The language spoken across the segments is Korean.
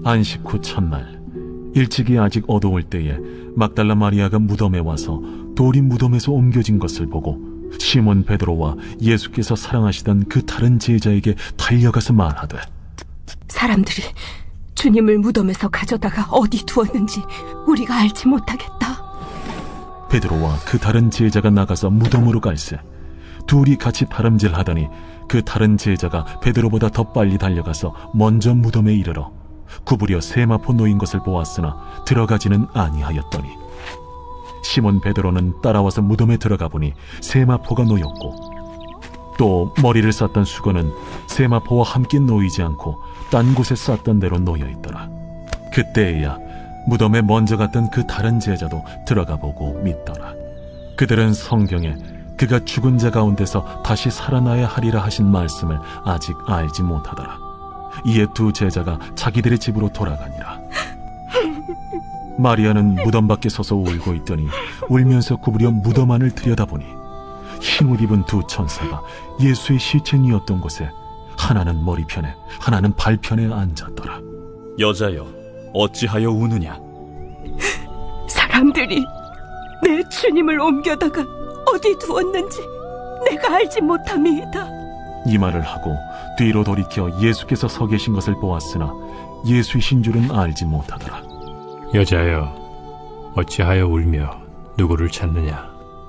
안식 후 첫날 일찍이 아직 어두울 때에 막달라 마리아가 무덤에 와서 돌이 무덤에서 옮겨진 것을 보고 시몬 베드로와 예수께서 사랑하시던 그 다른 제자에게 달려가서 말하되, 사람들이 주님을 무덤에서 가져다가 어디 두었는지 우리가 알지 못하겠다. 베드로와 그 다른 제자가 나가서 무덤으로 갈새 둘이 같이 다름질하더니 그 다른 제자가 베드로보다 더 빨리 달려가서 먼저 무덤에 이르러 구부려 세마포 놓인 것을 보았으나 들어가지는 아니하였더니 시몬 베드로는 따라와서 무덤에 들어가 보니 세마포가 놓였고 또 머리를 쌌던 수건은 세마포와 함께 놓이지 않고 딴 곳에 쌌던 대로 놓여있더라. 그때에야 무덤에 먼저 갔던 그 다른 제자도 들어가 보고 믿더라. 그들은 성경에 그가 죽은 자 가운데서 다시 살아나야 하리라 하신 말씀을 아직 알지 못하더라. 이에 두 제자가 자기들의 집으로 돌아가니라. 마리아는 무덤 밖에 서서 울고 있더니 울면서 구부려 무덤 안을 들여다보니 흰옷 입은 두 천사가 예수의 시체니었던 곳에 하나는 머리편에 하나는 발편에 앉았더라. 여자여, 어찌하여 우느냐? 사람들이 내 주님을 옮겨다가 어디 두었는지 내가 알지 못함이다. 이 말을 하고 뒤로 돌이켜 예수께서 서 계신 것을 보았으나 예수이신 줄은 알지 못하더라. 여자여, 어찌하여 울며 누구를 찾느냐?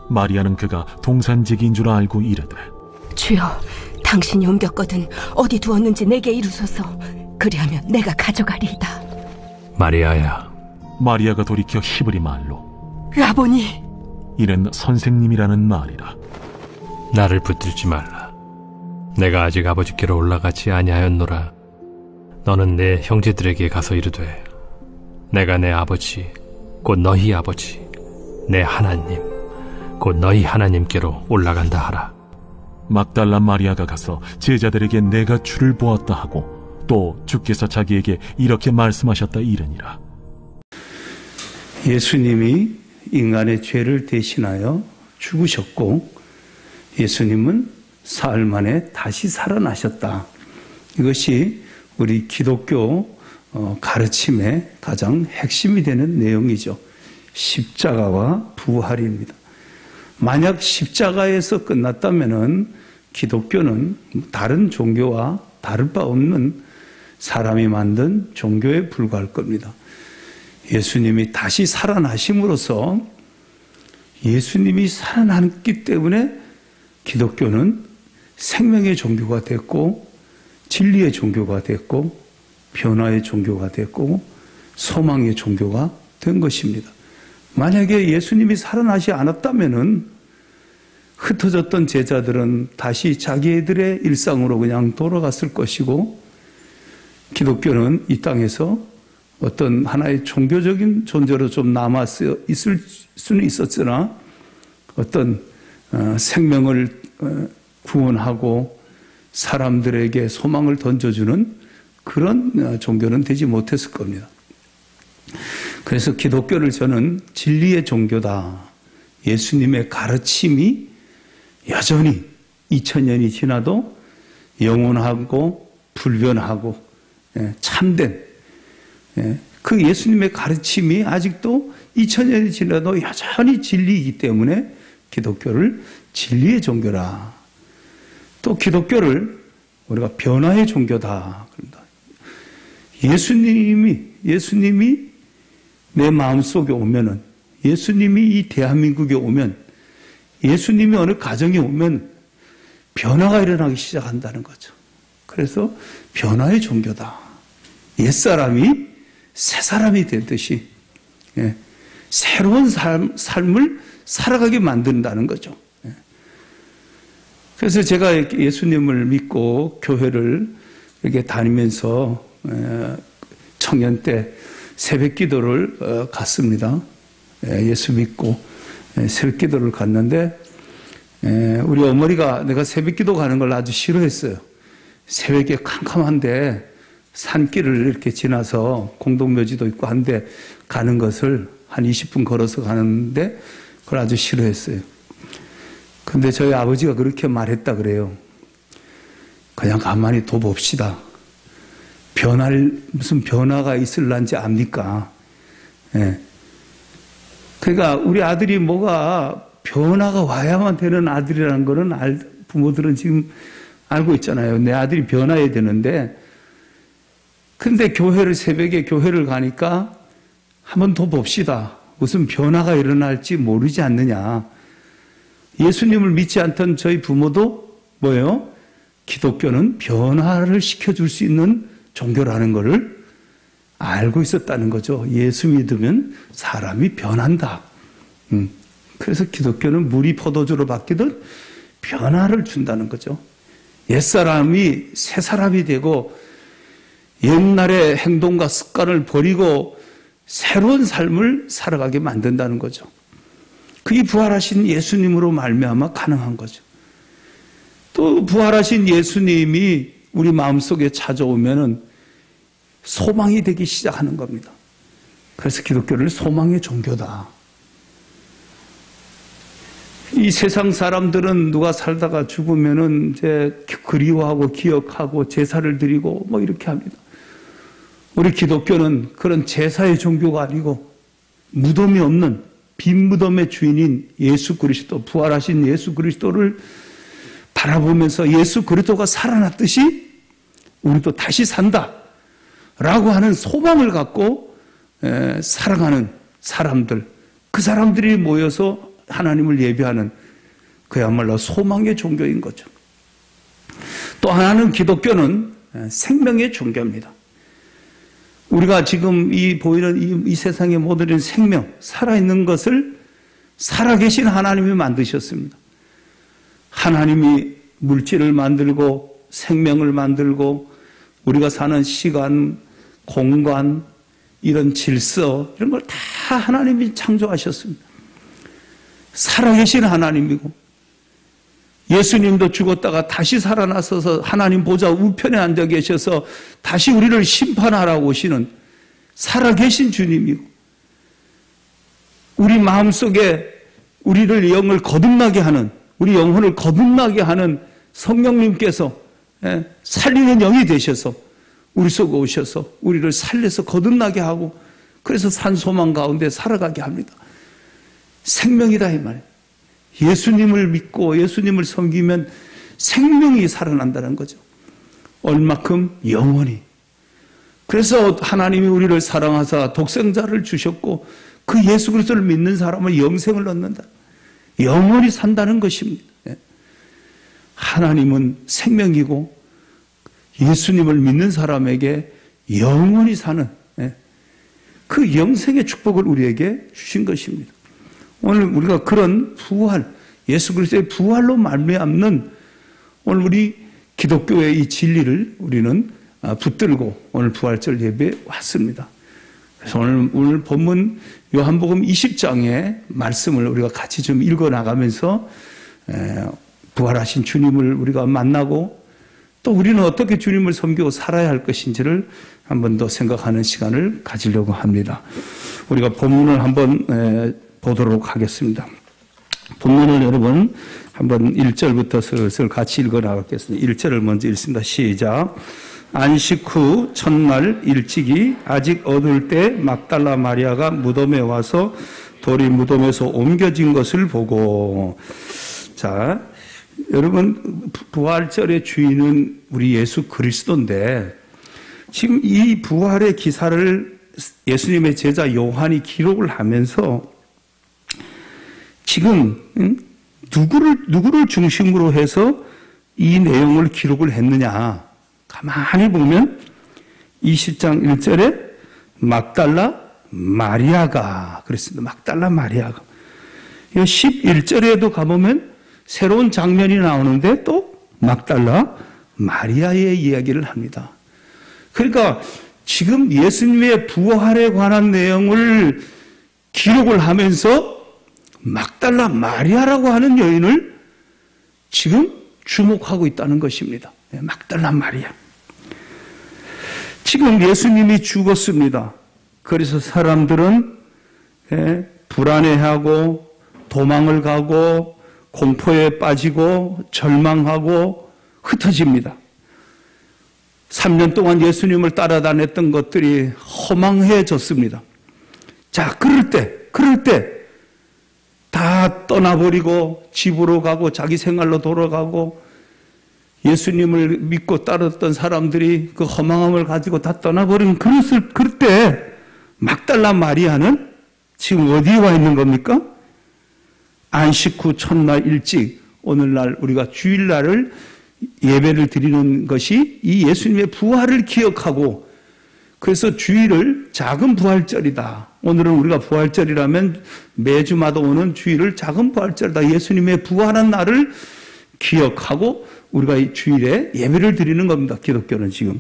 마리아는 그가 동산지기인 줄 알고 이르되, 주여, 당신이 옮겼거든 어디 두었는지 내게 이루소서. 그리하면 내가 가져가리이다. 마리아야. 마리아가 돌이켜 히브리 말로 라보니, 이는 선생님이라는 말이라. 나를 붙들지 말라. 내가 아직 아버지께로 올라가지 아니하였노라. 너는 내 형제들에게 가서 이르되, 내가 내 아버지 곧 너희 아버지 내 하나님 곧 너희 하나님께로 올라간다 하라. 막달라 마리아가 가서 제자들에게 내가 주를 보았다 하고 또 주께서 자기에게 이렇게 말씀하셨다 이르니라. 예수님이 인간의 죄를 대신하여 죽으셨고 예수님은 사흘 만에 다시 살아나셨다. 이것이 우리 기독교 가르침의 가장 핵심이 되는 내용이죠. 십자가와 부활입니다. 만약 십자가에서 끝났다면 기독교는 다른 종교와 다를 바 없는 사람이 만든 종교에 불과할 겁니다. 예수님이 다시 살아나심으로써 예수님이 살아났기 때문에 기독교는 생명의 종교가 됐고 진리의 종교가 됐고 변화의 종교가 됐고 소망의 종교가 된 것입니다. 만약에 예수님이 살아나지 않았다면 흩어졌던 제자들은 다시 자기들의 일상으로 그냥 돌아갔을 것이고 기독교는 이 땅에서 어떤 하나의 종교적인 존재로 좀 남아 있을 수는 있었으나 어떤 생명을 구원하고 사람들에게 소망을 던져주는 그런 종교는 되지 못했을 겁니다. 그래서 기독교를 저는 진리의 종교다. 예수님의 가르침이 여전히 2000년이 지나도 영원하고 불변하고 참된 그 예수님의 가르침이 아직도 2000년이 지나도 여전히 진리이기 때문에 기독교를 진리의 종교라. 또 기독교를 우리가 변화의 종교다. 예수님이 내 마음속에 오면은, 예수님이 이 대한민국에 오면, 예수님이 어느 가정에 오면 변화가 일어나기 시작한다는 거죠. 그래서 변화의 종교다. 옛사람이 새 사람이 되듯이 새로운 삶을 살아가게 만든다는 거죠. 그래서 제가 예수님을 믿고 교회를 이렇게 다니면서 청년 때 새벽 기도를 갔습니다. 예수 믿고 새벽 기도를 갔는데 우리 어머니가 내가 새벽 기도 가는 걸 아주 싫어했어요. 새벽에 캄캄한데 산길을 이렇게 지나서 공동묘지도 있고 한데 가는 것을 한 20분 걸어서 가는데 그걸 아주 싫어했어요. 근데 저희 아버지가 그렇게 말했다 그래요. 그냥 가만히 둬봅시다. 무슨 변화가 있을란지 압니까? 예. 그러니까 우리 아들이 뭐가 변화가 와야만 되는 아들이라는 거는 부모들은 지금 알고 있잖아요. 내 아들이 변화해야 되는데, 근데 새벽에 교회를 가니까 한번 더 봅시다. 무슨 변화가 일어날지 모르지 않느냐. 예수님을 믿지 않던 저희 부모도 뭐예요? 기독교는 변화를 시켜줄 수 있는 종교라는 것을 알고 있었다는 거죠. 예수 믿으면 사람이 변한다. 그래서 기독교는 물이 포도주로 바뀌듯 변화를 준다는 거죠. 옛사람이 새 사람이 되고 옛날의 행동과 습관을 버리고 새로운 삶을 살아가게 만든다는 거죠. 그게 부활하신 예수님으로 말미암아 가능한 거죠. 또 부활하신 예수님이 우리 마음속에 찾아오면은 소망이 되기 시작하는 겁니다. 그래서 기독교는 소망의 종교다. 이 세상 사람들은 누가 살다가 죽으면은 이제 그리워하고 기억하고 제사를 드리고 뭐 이렇게 합니다. 우리 기독교는 그런 제사의 종교가 아니고 무덤이 없는 빈 무덤의 주인인 예수 그리스도, 부활하신 예수 그리스도를 바라보면서 예수 그리스도가 살아났듯이 우리도 다시 산다 라고 하는 소망을 갖고 살아가는 사람들, 그 사람들이 모여서 하나님을 예배하는 그야말로 소망의 종교인 거죠. 또 하나는 기독교는 생명의 종교입니다. 우리가 지금 보이는 이 세상의 모든 생명, 살아있는 것을 살아계신 하나님이 만드셨습니다. 하나님이 물질을 만들고 생명을 만들고 우리가 사는 시간, 공간, 이런 질서 이런 걸 다 하나님이 창조하셨습니다. 살아계신 하나님이고 예수님도 죽었다가 다시 살아나셔서 하나님 보좌 우편에 앉아 계셔서 다시 우리를 심판하러 오시는 살아계신 주님이고 우리 마음속에 우리를 영을 거듭나게 하는 우리 영혼을 거듭나게 하는 성령님께서 살리는 영이 되셔서 우리 속에 오셔서 우리를 살려서 거듭나게 하고 그래서 산소망 가운데 살아가게 합니다. 생명이다 이 말이에요. 예수님을 믿고 예수님을 섬기면 생명이 살아난다는 거죠. 얼마큼 영원히. 그래서 하나님이 우리를 사랑하사 독생자를 주셨고 그 예수 그리스도를 믿는 사람은 영생을 얻는다. 영원히 산다는 것입니다. 하나님은 생명이고 예수님을 믿는 사람에게 영원히 사는 그 영생의 축복을 우리에게 주신 것입니다. 오늘 우리가 그런 부활, 예수 그리스도의 부활로 말미암는 오늘 우리 기독교의 이 진리를 우리는 붙들고 오늘 부활절 예배에 왔습니다. 그래서 오늘 본문 요한복음 20장의 말씀을 우리가 같이 좀 읽어 나가면서 부활하신 주님을 우리가 만나고 또 우리는 어떻게 주님을 섬기고 살아야 할 것인지를 한 번 더 생각하는 시간을 가지려고 합니다. 우리가 본문을 한번 보도록 하겠습니다. 본문을 여러분 한번 1절부터 슬슬 같이 읽어 나가겠습니다. 1절을 먼저 읽습니다. 시작. 안식 후 첫날 일찍이 아직 어두울 때 막달라 마리아가 무덤에 와서 돌이 무덤에서 옮겨진 것을 보고 자 여러분 부활절의 주인은 우리 예수 그리스도인데 지금 이 부활의 기사를 예수님의 제자 요한이 기록을 하면서 지금 누구를 중심으로 해서 이 내용을 기록을 했느냐 가만히 보면 20장 1절에 막달라 마리아가 그랬습니다. 막달라 마리아가 11절에도 가보면 새로운 장면이 나오는데 또 막달라 마리아의 이야기를 합니다. 그러니까 지금 예수님의 부활에 관한 내용을 기록을 하면서 막달라 마리아라고 하는 여인을 지금 주목하고 있다는 것입니다. 막달라 마리아. 지금 예수님이 죽었습니다. 그래서 사람들은 불안해하고 도망을 가고 공포에 빠지고 절망하고 흩어집니다. 3년 동안 예수님을 따라다녔던 것들이 허망해졌습니다. 자, 그럴 때 다 떠나버리고 집으로 가고 자기 생활로 돌아가고 예수님을 믿고 따랐던 사람들이 그 허망함을 가지고 다 떠나버리면 그럴 때 막달라 마리아는 지금 어디에 와 있는 겁니까? 안식 후 첫날 일찍 오늘날 우리가 주일날을 예배를 드리는 것이 이 예수님의 부활을 기억하고 그래서 주일을 작은 부활절이다. 오늘은 우리가 부활절이라면 매주마다 오는 주일을 작은 부활절이다. 예수님의 부활한 날을 기억하고 우리가 이 주일에 예배를 드리는 겁니다. 기독교는 지금.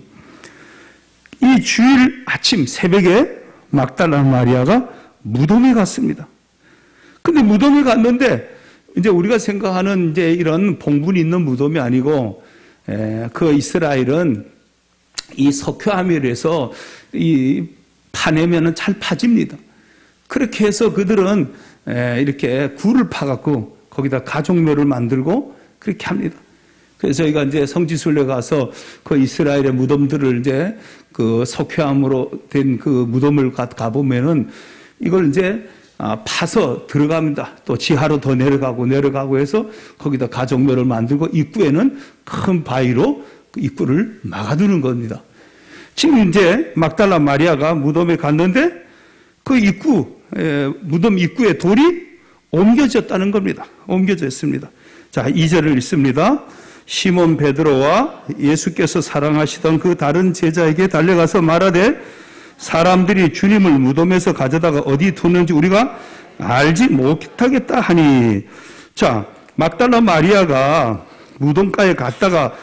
이 주일 아침 새벽에 막달라 마리아가 무덤에 갔습니다. 근데 무덤에 갔는데 이제 우리가 생각하는 이제 이런 봉분이 있는 무덤이 아니고 그 이스라엘은 이 석회암이라서 이 파내면은 잘 파집니다. 그렇게 해서 그들은 이렇게 굴을 파갖고 거기다 가족묘를 만들고 그렇게 합니다. 그래서 저희가 이제 성지순례 가서 그 이스라엘의 무덤들을 이제 그 석회암으로 된 그 무덤을 가보면은 이걸 이제 파서 들어갑니다. 또 지하로 더 내려가고 해서 거기다 가족묘를 만들고 입구에는 큰 바위로 그 입구를 막아두는 겁니다. 지금 이제 막달라 마리아가 무덤에 갔는데 그 무덤 입구에 돌이 옮겨졌다는 겁니다. 옮겨졌습니다. 자, 2절을 읽습니다. 시몬 베드로와 예수께서 사랑하시던 그 다른 제자에게 달려가서 말하되 사람들이 주님을 무덤에서 가져다가 어디 뒀는지 우리가 알지 못하겠다 하니. 자, 막달라 마리아가 무덤가에 갔다가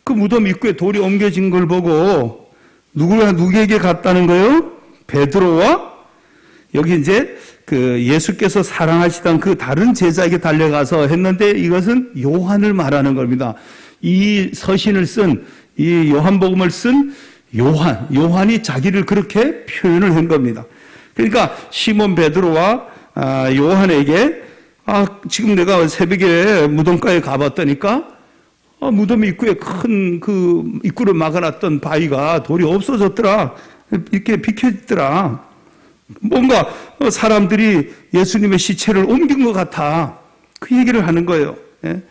그 무덤 입구에 돌이 옮겨진 걸 보고 누구에게 갔다는 거예요? 베드로와 여기 이제 그 예수께서 사랑하시던 그 다른 제자에게 달려가서 했는데 이것은 요한을 말하는 겁니다. 이 서신을 쓴, 이 요한복음을 쓴 요한이 자기를 그렇게 표현을 한 겁니다. 그러니까 시몬 베드로와 요한에게 지금 내가 새벽에 무덤가에 가봤다니까 무덤 입구에 큰 그 입구를 막아놨던 바위가 돌이 없어졌더라. 이렇게 비켜있더라. 뭔가 사람들이 예수님의 시체를 옮긴 것 같아. 그 얘기를 하는 거예요. 예?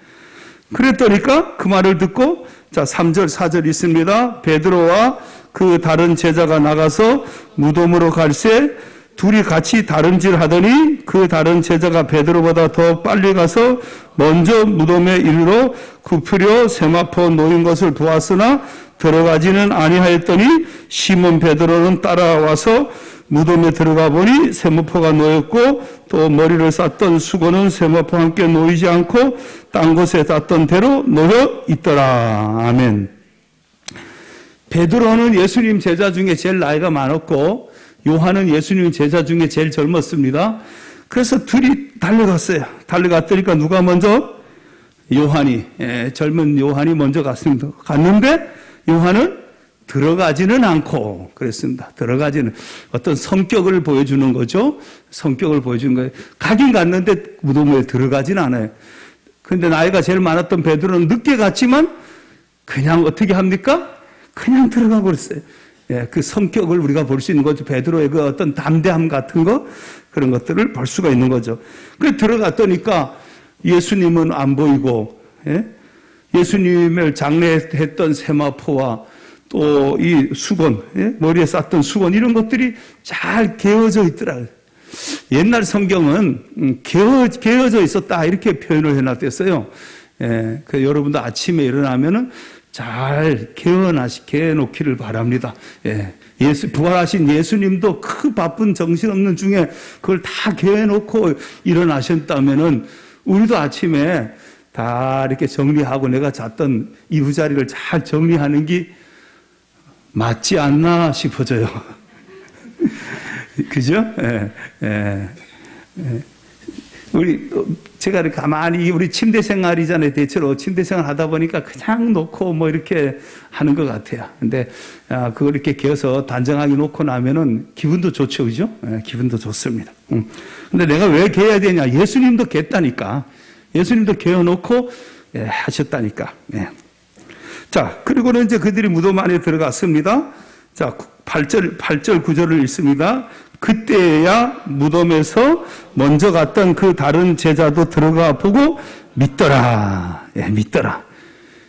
그랬더니까 그 말을 듣고 자 3절 4절 있습니다. 베드로와 그 다른 제자가 나가서 무덤으로 갈새 둘이 같이 다름질하더니 그 다른 제자가 베드로보다 더 빨리 가서 먼저 무덤에 이르러 굽으려 세마포 놓인 것을 보았으나 들어가지는 아니하였더니 시몬 베드로는 따라와서 무덤에 들어가 보니 세마포가 놓였고 또 머리를 쌌던 수건은 세마포와 함께 놓이지 않고 딴 곳에 쌌던 대로 놓여 있더라. 아멘. 베드로는 예수님 제자 중에 제일 나이가 많았고 요한은 예수님 제자 중에 제일 젊었습니다. 그래서 둘이 달려갔어요. 달려갔더니까 누가 먼저? 요한이, 젊은 요한이 먼저 갔습니다. 갔는데 요한은 들어가지는 않고 그랬습니다. 들어가지는 어떤 성격을 보여주는 거죠. 성격을 보여주는 거예요. 가긴 갔는데 무덤에 들어가지는 않아요. 그런데 나이가 제일 많았던 베드로는 늦게 갔지만 그냥 어떻게 합니까? 그냥 들어가고 그랬어요. 예, 그 성격을 우리가 볼 수 있는 거죠. 베드로의 그 어떤 담대함 같은 거 그런 것들을 볼 수가 있는 거죠. 그 들어갔더니까 예수님은 안 보이고 예수님을 장례했던 세마포와 또 이 수건, 머리에 쌌던 수건 이런 것들이 잘 개어져 있더라. 옛날 성경은 개어져 있었다 이렇게 표현을 해놨댔어요. 그 여러분도 아침에 일어나면은 잘 개어놓기를 바랍니다. 부활하신 예수님도 그 바쁜 정신없는 중에 그걸 다 개어놓고 일어나셨다면은 우리도 아침에 다 이렇게 정리하고 내가 잤던 이부자리를 잘 정리하는 게 맞지 않나 싶어져요. 그죠? 제가 이렇게 가만히 우리 침대 생활이잖아요. 대체로 침대 생활 하다 보니까 그냥 놓고 뭐 이렇게 하는 것 같아요. 근데 그걸 이렇게 개어서 단정하게 놓고 나면은 기분도 좋죠, 그죠? 기분도 좋습니다. 근데 내가 왜 개어야 되냐? 예수님도 개었다니까. 예수님도 개어놓고 하셨다니까. 자, 그리고는 이제 그들이 무덤 안에 들어갔습니다. 자, 8절 9절을 읽습니다. 그때야 무덤에서 먼저 갔던 그 다른 제자도 들어가 보고 믿더라. 예, 믿더라.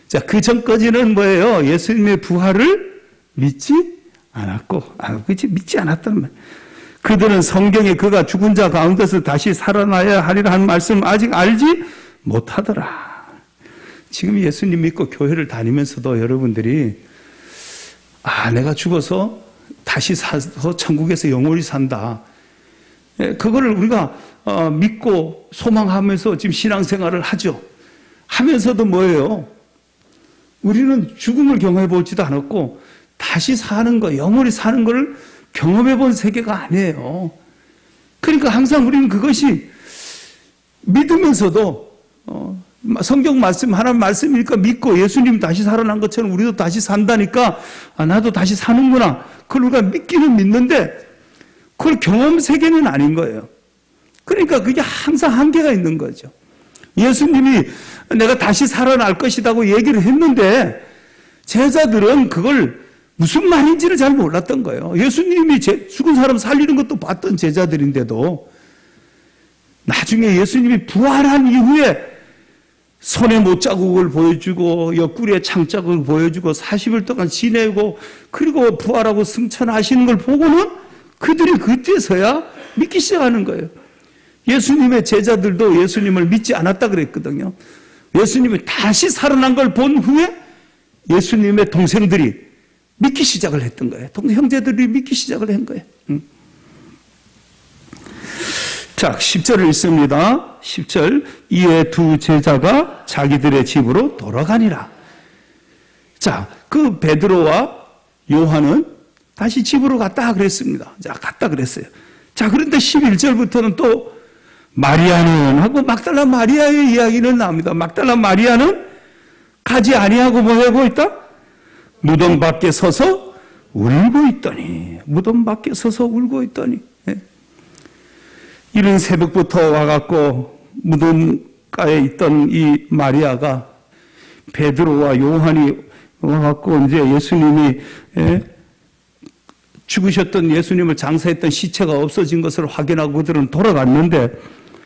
자, 그 전까지는 뭐예요? 예수님의 부활을 믿지 않았고, 그치? 믿지 않았단 말이에요. 그들은 성경에 그가 죽은 자 가운데서 다시 살아나야 하리라 한 말씀 아직 알지 못하더라. 지금 예수님 믿고 교회를 다니면서도 여러분들이 내가 죽어서 다시 사서 천국에서 영원히 산다. 그거를 우리가 믿고 소망하면서 지금 신앙생활을 하죠. 하면서도 뭐예요? 우리는 죽음을 경험해 보지도 않았고 다시 사는 거, 영원히 사는 걸 경험해 본 세계가 아니에요. 그러니까 항상 우리는 그것이 믿으면서도 성경 말씀, 하나님 말씀이니까 믿고 예수님 다시 살아난 것처럼 우리도 다시 산다니까 나도 다시 사는구나. 그걸 우리가 믿기는 믿는데 그걸 경험 세계는 아닌 거예요. 그러니까 그게 항상 한계가 있는 거죠. 예수님이 내가 다시 살아날 것이라고 얘기를 했는데 제자들은 그걸 무슨 말인지를 잘 몰랐던 거예요. 예수님이 죽은 사람 살리는 것도 봤던 제자들인데도 나중에 예수님이 부활한 이후에 손에 못자국을 보여주고 옆구리에 창자국을 보여주고 40일 동안 지내고 그리고 부활하고 승천하시는 걸 보고는 그들이 그때서야 믿기 시작하는 거예요. 예수님의 제자들도 예수님을 믿지 않았다 그랬거든요. 예수님이 다시 살아난 걸 본 후에 예수님의 동생들이 믿기 시작을 했던 거예요. 형제들이 믿기 시작을 한 거예요. 자, 10절을 읽습니다. 10절. 이에 두 제자가 자기들의 집으로 돌아가니라. 자, 그 베드로와 요한은 다시 집으로 갔다 그랬습니다. 자, 갔다 그랬어요. 자, 그런데 11절부터는 또 마리아는 하고 막달라 마리아의 이야기는 나옵니다. 막달라 마리아는 가지 아니하고 뭐 하고 있다? 무덤 밖에 서서 울고 있더니, 무덤 밖에 서서 울고 있더니, 이른 새벽부터 와갖고 무덤가에 있던 이 마리아가 베드로와 요한이 와갖고 이제 예수님이 죽으셨던 예수님을 장사했던 시체가 없어진 것을 확인하고 그들은 돌아갔는데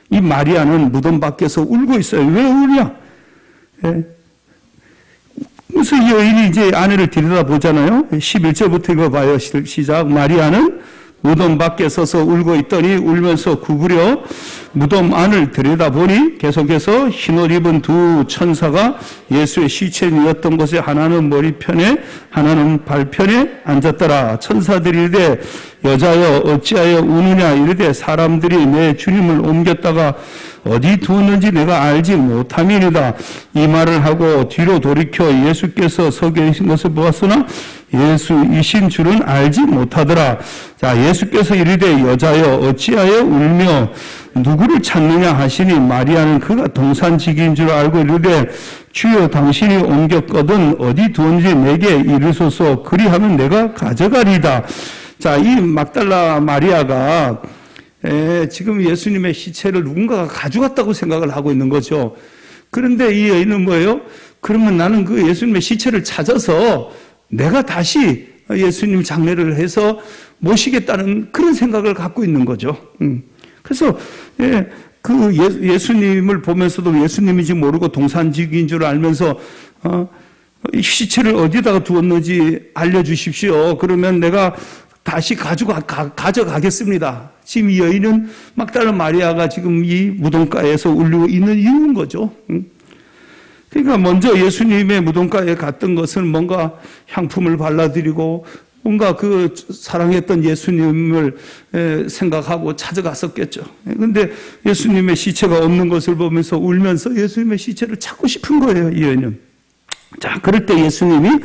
이 마리아는 무덤 밖에서 울고 있어요. 왜 우냐? 그래서 이 여인이 이제 아내를 들여다보잖아요. 11절부터 읽어봐요. 시작. 마리아는 무덤 밖에 서서 울고 있더니 울면서 구부려 무덤 안을 들여다보니 계속해서 흰옷 입은 두 천사가 예수의 시체이었던 곳에 하나는 머리편에 하나는 발편에 앉았더라. 천사들이 이르되 여자여 어찌하여 우느냐 이르되 사람들이 내 주님을 옮겼다가 어디 두었는지 내가 알지 못함이니이다. 이 말을 하고 뒤로 돌이켜 예수께서 서 계신 것을 보았으나 예수이신 줄은 알지 못하더라. 자, 예수께서 이르되 여자여 어찌하여 울며 누구를 찾느냐 하시니 마리아는 그가 동산지기인 줄 알고 이르되 주여 당신이 옮겼거든 어디 두었는지 내게 이르소서 그리하면 내가 가져가리이다. 자, 이 막달라 마리아가 지금 예수님의 시체를 누군가가 가져갔다고 생각을 하고 있는 거죠. 그런데 이 여인은 뭐예요? 그러면 나는 그 예수님의 시체를 찾아서 내가 다시 예수님 장례를 해서 모시겠다는 그런 생각을 갖고 있는 거죠. 그래서 그 예수님을 보면서도 예수님인지 모르고 동산지기인 줄 알면서 시체를 어디다가 두었는지 알려주십시오. 그러면 내가 다시 가져가겠습니다. 지금 이 여인은 막달라 마리아가 지금 이 무덤가에서 울리고 있는 이유인 거죠. 그러니까 먼저 예수님의 무덤가에 갔던 것은 뭔가 향품을 발라드리고 뭔가 그 사랑했던 예수님을 생각하고 찾아갔었겠죠. 그런데 예수님의 시체가 없는 것을 보면서 울면서 예수님의 시체를 찾고 싶은 거예요, 이 여인은. 자, 그럴 때 예수님이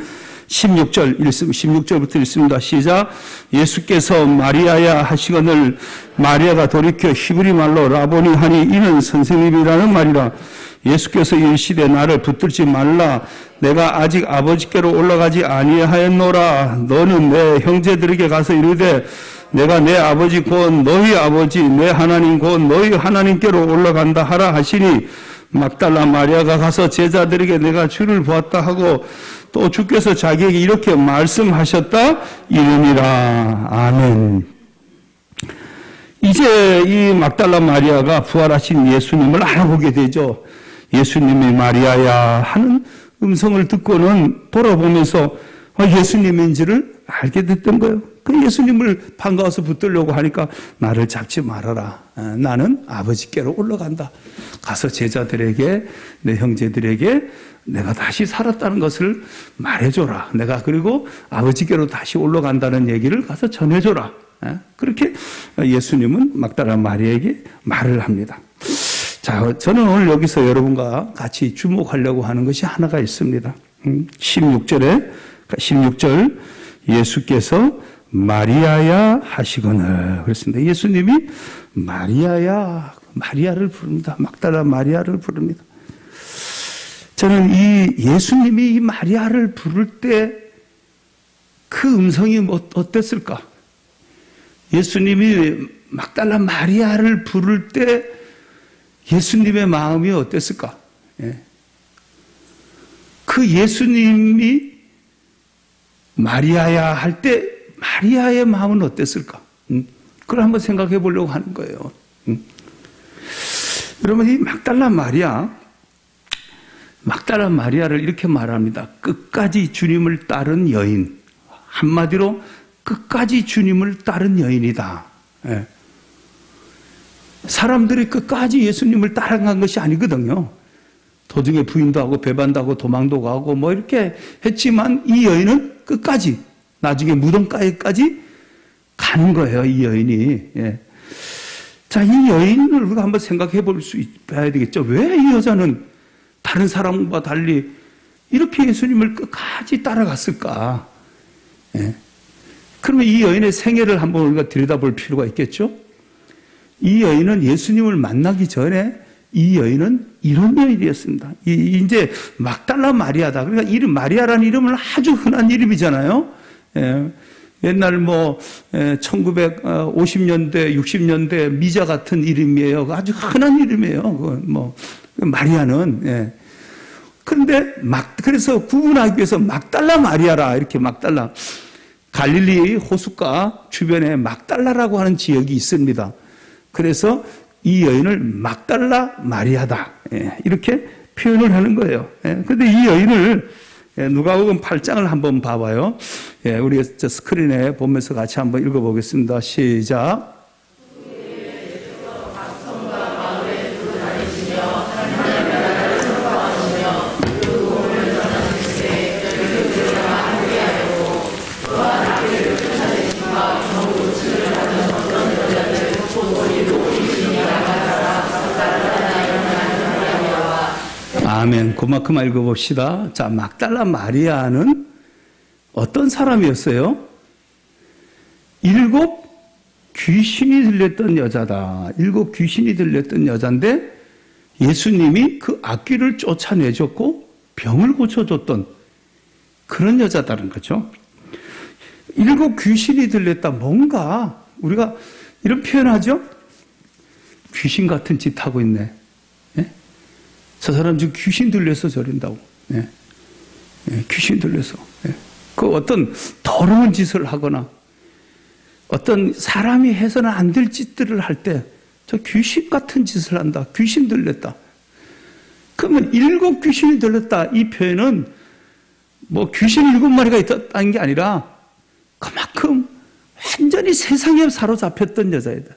16절부터 읽습니다. 시작. 예수께서 마리아야 하시거늘 마리아가 돌이켜 히브리 말로 라보니 하니 이는 선생님이라는 말이라. 예수께서 이르시되 나를 붙들지 말라. 내가 아직 아버지께로 올라가지 아니하였노라. 너는 내 형제들에게 가서 이르되 내가 내 아버지 곧 너희 아버지 내 하나님 곧 너희 하나님께로 올라간다 하라 하시니 막달라 마리아가 가서 제자들에게 내가 주를 보았다 하고 또 주께서 자기에게 이렇게 말씀하셨다 이르니라. 아멘. 이제 이 막달라 마리아가 부활하신 예수님을 알아보게 되죠. 예수님이 마리아야 하는 음성을 듣고는 돌아보면서 예수님인지를 알게 됐던 거예요. 그 예수님을 반가워서 붙들려고 하니까 나를 잡지 말아라. 나는 아버지께로 올라간다. 가서 제자들에게, 내 형제들에게 내가 다시 살았다는 것을 말해줘라. 내가 그리고 아버지께로 다시 올라간다는 얘기를 가서 전해줘라. 그렇게 예수님은 막달라 마리아에게 말을 합니다. 자, 저는 오늘 여기서 여러분과 같이 주목하려고 하는 것이 하나가 있습니다. 16절 예수께서 마리아야 하시거늘 그랬습니다. 예수님이 마리아야, 마리아를 부릅니다. 막달라 마리아를 부릅니다. 저는 이 예수님이 이 마리아를 부를 때 그 음성이 어땠을까? 예수님이 막달라 마리아를 부를 때 예수님의 마음이 어땠을까? 그 예수님이 마리아야 할 때 마리아의 마음은 어땠을까? 그걸 한번 생각해 보려고 하는 거예요. 여러분, 이 막달라 마리아를 이렇게 말합니다. 끝까지 주님을 따른 여인. 한마디로 끝까지 주님을 따른 여인이다. 사람들이 끝까지 예수님을 따라간 것이 아니거든요. 도중에 부인도 하고 배반도 하고 도망도 가고 뭐 이렇게 했지만 이 여인은 끝까지, 나중에 무덤가에까지 가는 거예요, 이 여인이. 자, 이 여인을 우리가 한번 생각해 봐야 되겠죠. 왜 이 여자는 다른 사람과 달리 이렇게 예수님을 끝까지 따라갔을까? 그러면 이 여인의 생애를 한번 우리가 들여다볼 필요가 있겠죠? 이 여인은 예수님을 만나기 전에 이 여인은 이런 여인이었습니다. 이제 막달라 마리아다. 그러니까 마리아라는 이름은 아주 흔한 이름이잖아요. 옛날 1950년대, 60년대 미자 같은 이름이에요. 아주 흔한 이름이에요. 마리아는. 그런데 그래서 구분하기 위해서 막달라 마리아라, 이렇게 막달라. 갈릴리 호숫가 주변에 막달라라고 하는 지역이 있습니다. 그래서 이 여인을 막달라 마리아다. 이렇게 표현을 하는 거예요. 그런데 이 여인을 누가복음 8장을 한번 봐봐요. 우리 스크린에 보면서 같이 한번 읽어보겠습니다. 시작. 아멘. 그만큼 읽어봅시다. 자, 막달라 마리아는 어떤 사람이었어요? 7 귀신이 들렸던 여자다. 7 귀신이 들렸던 여자인데 예수님이 그 악귀를 쫓아내줬고 병을 고쳐줬던 그런 여자다는 거죠. 7 귀신이 들렸다. 뭔가 우리가 이런 표현하죠? 귀신 같은 짓 하고 있네. 저 사람 지금 귀신 들려서 저린다고. 귀신 들려서. 그 어떤 더러운 짓을 하거나 어떤 사람이 해서는 안 될 짓들을 할 때 저 귀신 같은 짓을 한다. 귀신 들렸다. 그러면 7 귀신이 들렸다. 이 표현은 귀신 7마리가 있다는 게 아니라 그만큼 완전히 세상에 사로잡혔던 여자였다.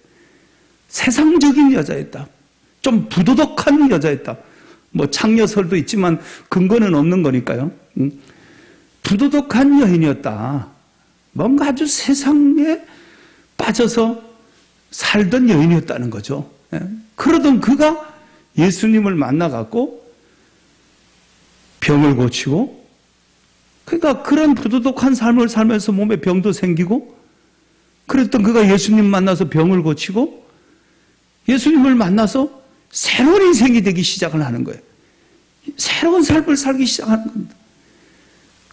세상적인 여자였다. 좀 부도덕한 여자였다. 창녀설도 있지만 근거는 없는 거니까요. 부도덕한 여인이었다. 뭔가 아주 세상에 빠져서 살던 여인이었다는 거죠. 그러던 그가 예수님을 만나갖고 병을 고치고, 그러니까 그런 부도덕한 삶을 살면서 몸에 병도 생기고, 그랬던 그가 예수님 만나서 병을 고치고 예수님을 만나서 새로운 인생이 되기 시작을 하는 거예요. 새로운 삶을 살기 시작하는 겁니다.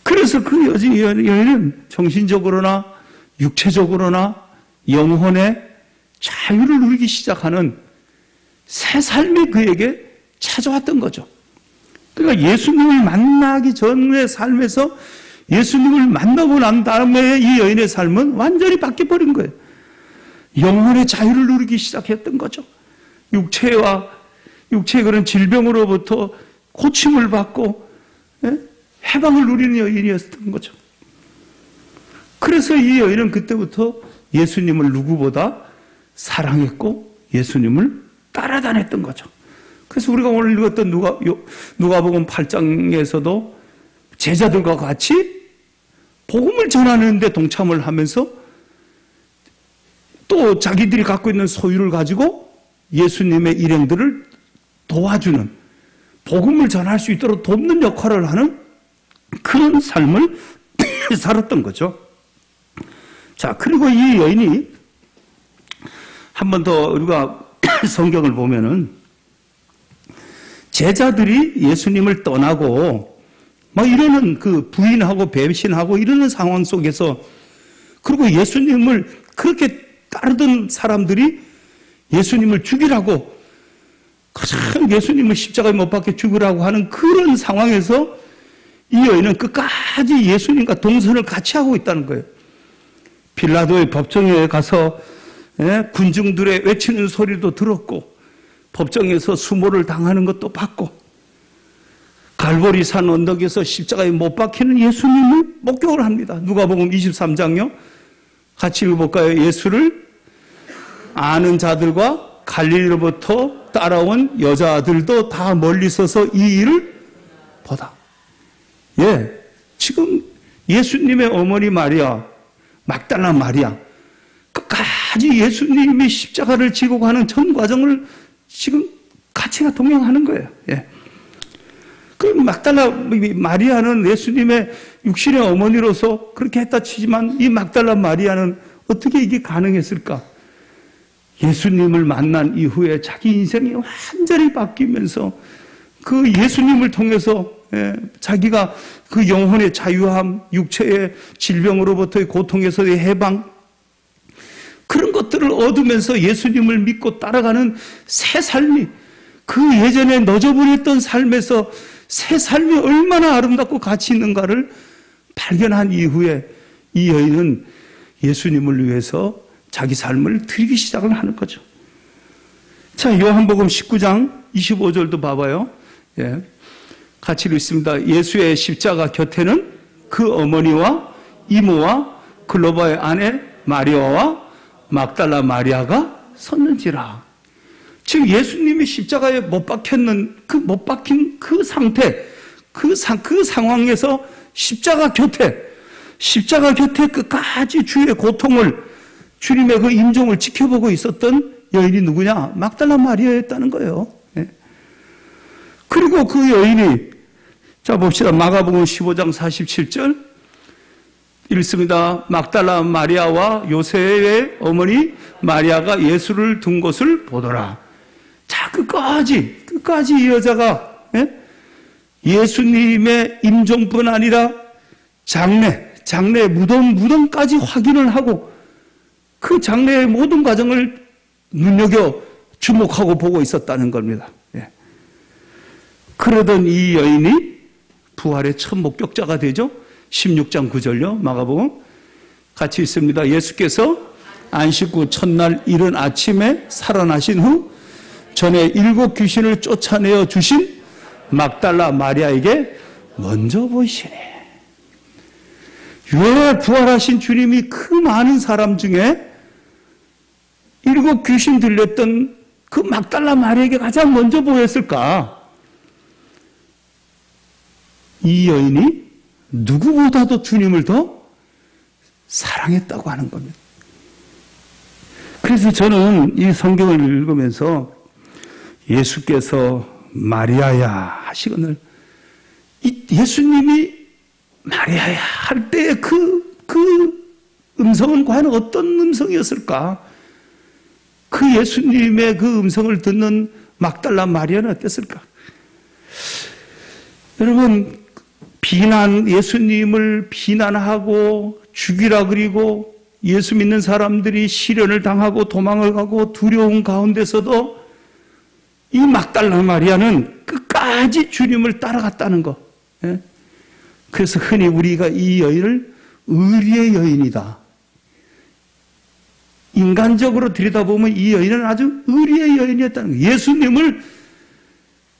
그래서 그 여인은 정신적으로나 육체적으로나 영혼의 자유를 누리기 시작하는 새 삶이 그에게 찾아왔던 거죠. 그러니까 예수님을 만나기 전의 삶에서 예수님을 만나고 난 다음에 이 여인의 삶은 완전히 바뀌어버린 거예요. 영혼의 자유를 누리기 시작했던 거죠. 육체의 그런 질병으로부터 고침을 받고 해방을 누리는 여인이었던 거죠. 그래서 이 여인은 그때부터 예수님을 누구보다 사랑했고 예수님을 따라다녔던 거죠. 그래서 우리가 오늘 읽었던 누가복음 8장에서도 제자들과 같이 복음을 전하는 데 동참을 하면서 또 자기들이 갖고 있는 소유를 가지고 예수님의 일행들을 도와주는, 복음을 전할 수 있도록 돕는 역할을 하는 그런 삶을 살았던 거죠. 자, 그리고 이 여인이 한 번 더 우리가 성경을 보면은 제자들이 예수님을 떠나고 막 이러는 그 부인하고 배신하고 이러는 상황 속에서, 그리고 예수님을 그렇게 따르던 사람들이 예수님을 죽이라고, 가장 예수님을 십자가에 못 박혀 죽으라고 하는 그런 상황에서 이 여인은 끝까지 예수님과 동선을 같이 하고 있다는 거예요. 빌라도의 법정에 가서 군중들의 외치는 소리도 들었고, 법정에서 수모를 당하는 것도 봤고, 갈보리산 언덕에서 십자가에 못 박히는 예수님을 목격을 합니다. 누가복음 23장요. 같이 읽어볼까요? 예수를 아는 자들과 갈릴리로부터 따라온 여자들도 다 멀리 서서 이 일을 보다. 지금 예수님의 어머니 마리아, 막달라 마리아, 끝까지 예수님이 십자가를 지고 가는 전 과정을 지금 같이 동행하는 거예요. 그 막달라 마리아는 예수님의 육신의 어머니로서 그렇게 했다 치지만, 이 막달라 마리아는 어떻게 이게 가능했을까? 예수님을 만난 이후에 자기 인생이 완전히 바뀌면서 그 예수님을 통해서 자기가 그 영혼의 자유함, 육체의 질병으로부터의 고통에서의 해방, 그런 것들을 얻으면서 예수님을 믿고 따라가는 새 삶이, 그 예전에 너저분했던 삶에서 새 삶이 얼마나 아름답고 가치 있는가를 발견한 이후에 이 여인은 예수님을 위해서 자기 삶을 드리기 시작을 하는 거죠. 자, 요한복음 19장 25절도 봐봐요. 같이 읽습니다. 예수의 십자가 곁에는 그 어머니와 이모와 글로바의 아내 마리아와 막달라 마리아가 섰는지라. 지금 예수님이 십자가에 못 박힌 그 상태, 그 상황에서 십자가 곁에 끝까지 주의 고통을, 주님의 그 임종을 지켜보고 있었던 여인이 누구냐? 막달라 마리아였다는 거예요. 그리고 그 여인이, 자 봅시다. 마가복음 15장 47절 읽습니다. 막달라 마리아와 요셉의 어머니 마리아가 예수를 둔 곳을 보더라. 자, 끝까지 이 여자가 예수님의 임종뿐 아니라 장례 무덤까지 확인을 하고 그 장례의 모든 과정을 눈여겨 주목하고 보고 있었다는 겁니다. 그러던 이 여인이 부활의 첫 목격자가 되죠. 16장 9절요. 마가복음 같이 있습니다. 예수께서 안식 후 첫날 이른 아침에 살아나신 후 전에 7 귀신을 쫓아내어 주신 막달라 마리아에게 먼저 보이시니. 왜 부활하신 주님이 그 많은 사람 중에 7 귀신 들렸던 그 막달라 마리아에게 가장 먼저 보였을까? 이 여인이 누구보다도 주님을 더 사랑했다고 하는 겁니다. 그래서 저는 이 성경을 읽으면서 예수께서 마리아야 하시거늘, 이 예수님이 마리아야 할 때의 그 음성은 과연 어떤 음성이었을까? 그 예수님의 그 음성을 듣는 막달라 마리아는 어땠을까? 여러분, 예수님을 비난하고 죽이라 그리고 예수 믿는 사람들이 시련을 당하고 도망을 가고 두려움 가운데서도 이 막달라 마리아는 끝까지 끝까지 주님을 따라갔다는 거. 예? 그래서 흔히 우리가 이 여인을 의리의 여인이다. 인간적으로 들여다보면 이 여인은 아주 의리의 여인이었다는 거예요. 예수님을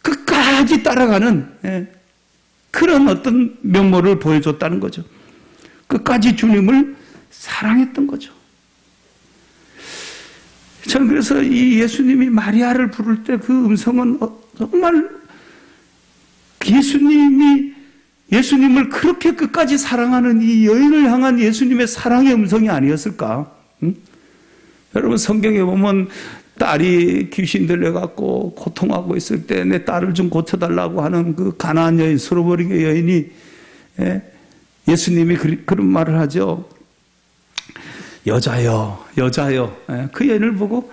끝까지 따라가는 그런 어떤 면모를 보여줬다는 거죠. 끝까지 주님을 사랑했던 거죠. 저는 그래서 이 예수님이 마리아를 부를 때 그 음성은 정말 예수님을 그렇게 끝까지 사랑하는 이 여인을 향한 예수님의 사랑의 음성이 아니었을까? 응? 여러분 성경에 보면 딸이 귀신 들려갖고 고통하고 있을 때 내 딸을 좀 고쳐달라고 하는 그 가나안 여인, 수로버리게 여인이 예수님이 그런 말을 하죠. 여자여, 여자여. 그 여인을 보고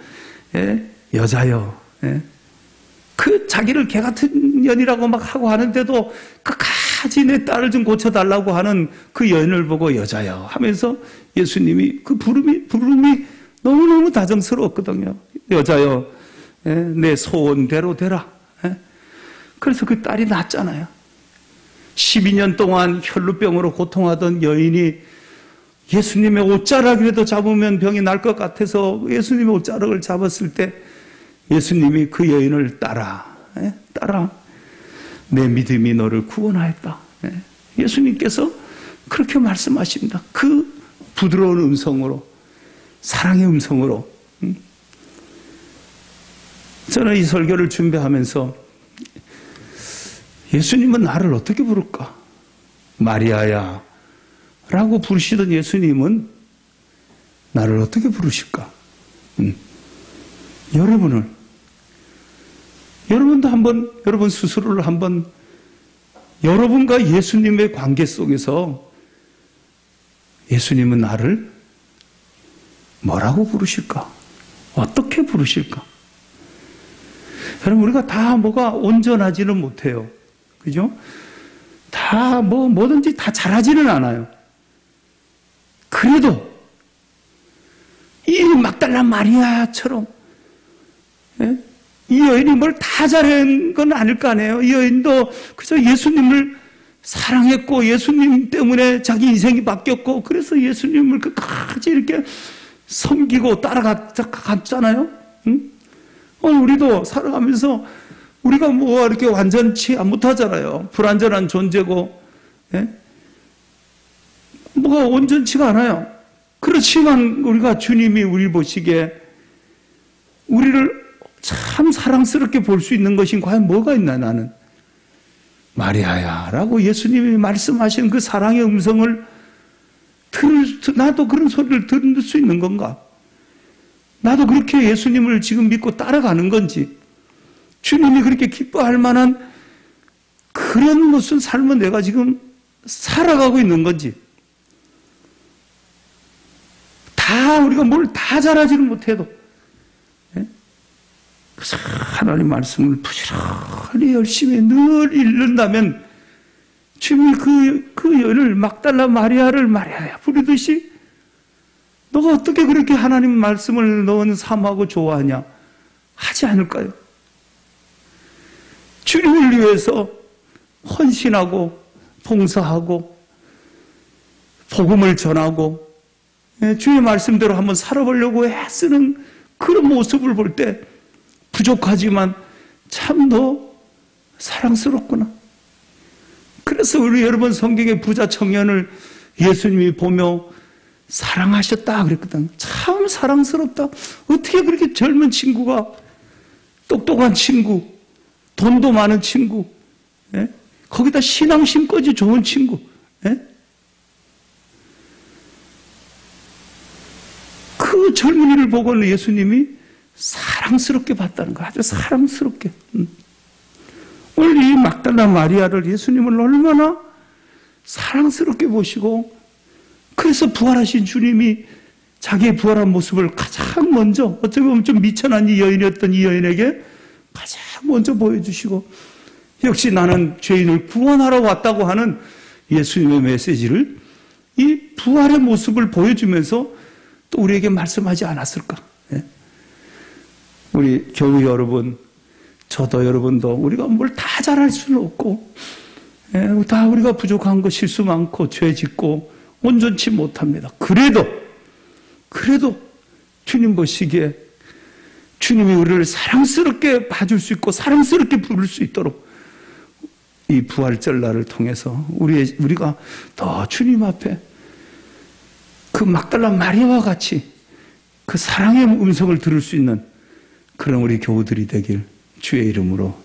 여자여. 그 자기를 개 같은 년이라고 막 하고 하는데도 끝까지 내 딸을 좀 고쳐달라고 하는 그 여인을 보고 여자여 하면서 예수님이 그 부름이 너무너무 다정스러웠거든요. 여자여, 내 소원대로 되라. 그래서 그 딸이 낫잖아요. 12년 동안 혈루병으로 고통하던 여인이 예수님의 옷자락이라도 잡으면 병이 날 것 같아서 예수님의 옷자락을 잡았을 때 예수님이 그 여인을 따라 내 믿음이 너를 구원하였다. 예수님께서 그렇게 말씀하십니다. 그 부드러운 음성으로, 사랑의 음성으로. 저는 이 설교를 준비하면서 예수님은 나를 어떻게 부를까? 마리아야 라고 부르시던 예수님은 나를 어떻게 부르실까? 여러분도 한번, 여러분 스스로를 한번 여러분과 예수님의 관계 속에서 예수님은 나를 뭐라고 부르실까? 어떻게 부르실까? 여러분, 우리가 다 뭐가 온전하지는 못해요. 그죠? 다 뭐든지 다 잘하지는 않아요. 그래도 이 막달라 마리아처럼 이 여인이 뭘 다 잘한 건 아닐 거 아니에요. 이 여인도 그저 예수님을 사랑했고 예수님 때문에 자기 인생이 바뀌었고 그래서 예수님을 끝까지 이렇게 섬기고 따라갔잖아요. 응? 우리도 살아가면서 우리가 뭐 이렇게 완전치 못하잖아요. 불완전한 존재고 뭐가 온전치가 않아요. 그렇지만 우리가 주님이 우리 보시기에 우리를 참 사랑스럽게 볼 수 있는 것이 과연 뭐가 있나 나는. 마리아야 라고 예수님이 말씀하시는 그 사랑의 음성을 나도 그런 소리를 들을 수 있는 건가? 나도 그렇게 예수님을 지금 믿고 따라가는 건지 주님이 그렇게 기뻐할 만한 그런 무슨 삶을 내가 지금 살아가고 있는 건지 다 우리가 뭘 다 잘하지는 못해도 하나님 말씀을 부지런히 열심히 늘 읽는다면 주님이 그 여인을 막달라 마리아를 마리아야 부르듯이 너가 어떻게 그렇게 하나님 말씀을 너는 사모하고 좋아하냐 하지 않을까요? 주님을 위해서 헌신하고 봉사하고 복음을 전하고 주의 말씀대로 한번 살아보려고 애쓰는 그런 모습을 볼 때 부족하지만 참 더 사랑스럽구나. 그래서 우리 여러분 성경의 부자 청년을 예수님이 보며 사랑하셨다 그랬거든. 참 사랑스럽다. 어떻게 그렇게 젊은 친구가 똑똑한 친구, 돈도 많은 친구, 거기다 신앙심까지 좋은 친구, 그 젊은이를 보고는 예수님이 사랑스럽게 봤다는 거야. 아주 사랑스럽게. 오늘 이 막달라 마리아를 예수님을 얼마나 사랑스럽게 보시고 그래서 부활하신 주님이 자기의 부활한 모습을 가장 먼저 어떻게 보면 좀 미천한 이 여인이었던 이 여인에게 가장 먼저 보여주시고 역시 나는 죄인을 구원하러 왔다고 하는 예수님의 메시지를 이 부활의 모습을 보여주면서 또 우리에게 말씀하지 않았을까? 우리 교회 여러분, 저도 여러분도 우리가 뭘 다 잘할 수는 없고, 다 우리가 부족한 거 실수 많고 죄 짓고 온전치 못합니다. 그래도 주님 보시기에 주님이 우리를 사랑스럽게 봐줄 수 있고 사랑스럽게 부를 수 있도록 이 부활절날을 통해서 우리가 더 주님 앞에 그 막달라 마리아와 같이 그 사랑의 음성을 들을 수 있는 그런 우리 교우들이 되길 주의 이름으로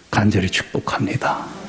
간절히 축복합니다.